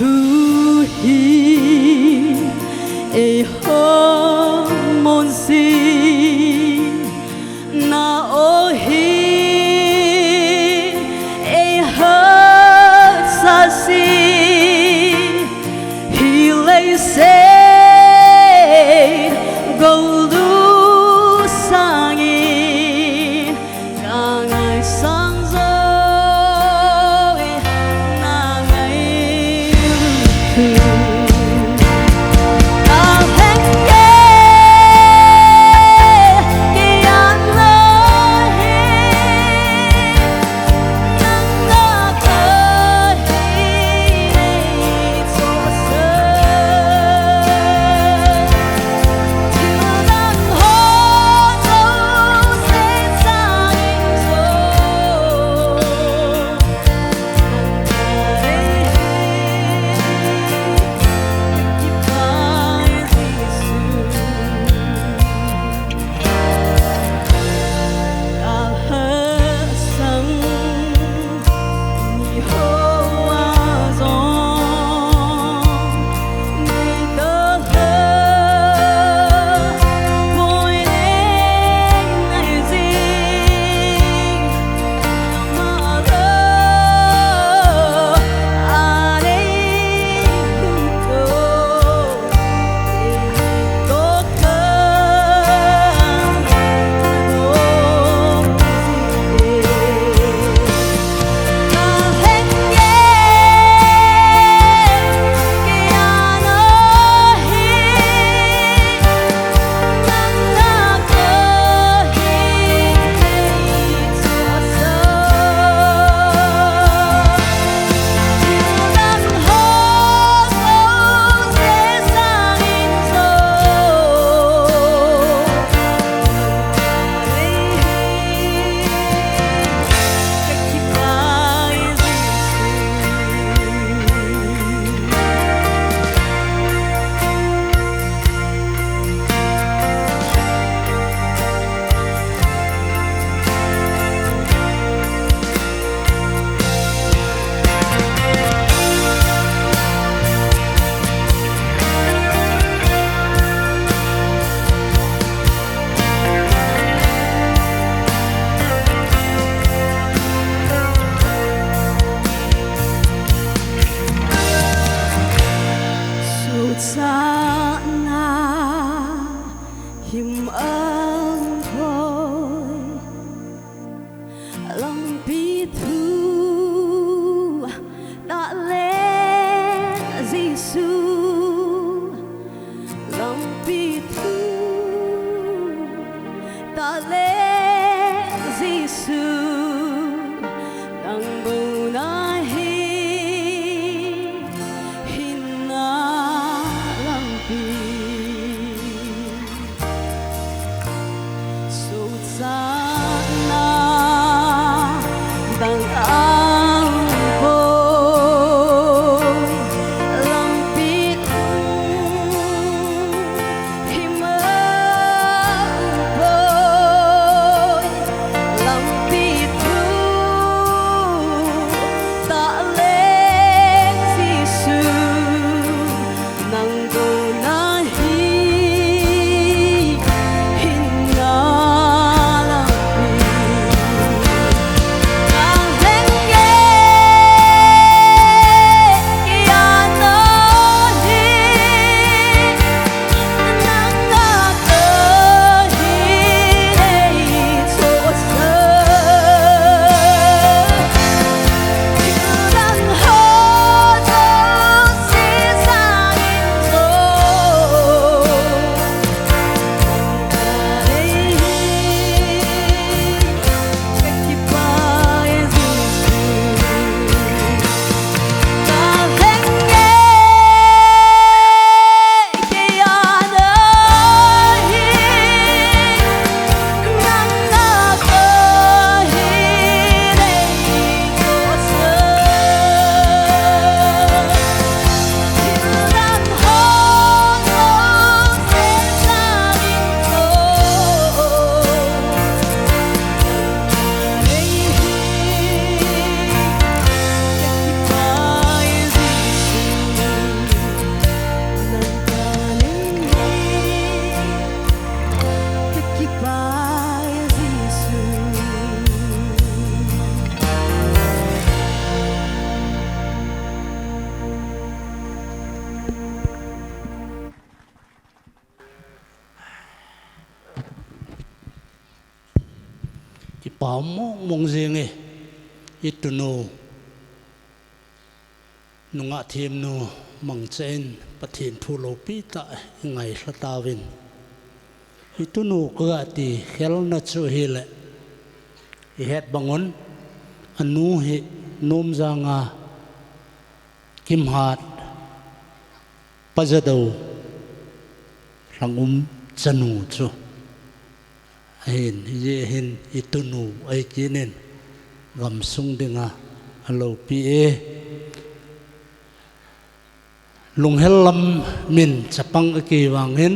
thu hi e hom mon si na o hi e ha sa si hi lay se go lu sang in gang ai sang rồi na ngày xa na hiểm ơn thôi lòng bi thu đã lên Giêsu lòng bi thu đã lên Giêsu đang bầu na hi so sana dang bảo mong riêng ấy ít tu nô nung thêm nô mang chen bắt hiện thu lô pi tại ngày sa ta vin ít tu nô cơ thì khel na chu hi lệ hết bangon anu hi nom ra nga kim hạt pazado rangum chanu chu hin itunu ai kinin gam sung dinga alo pi e lung helam min chapang ki wangin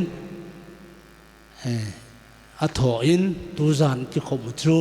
a tho in tu zan ki khom chu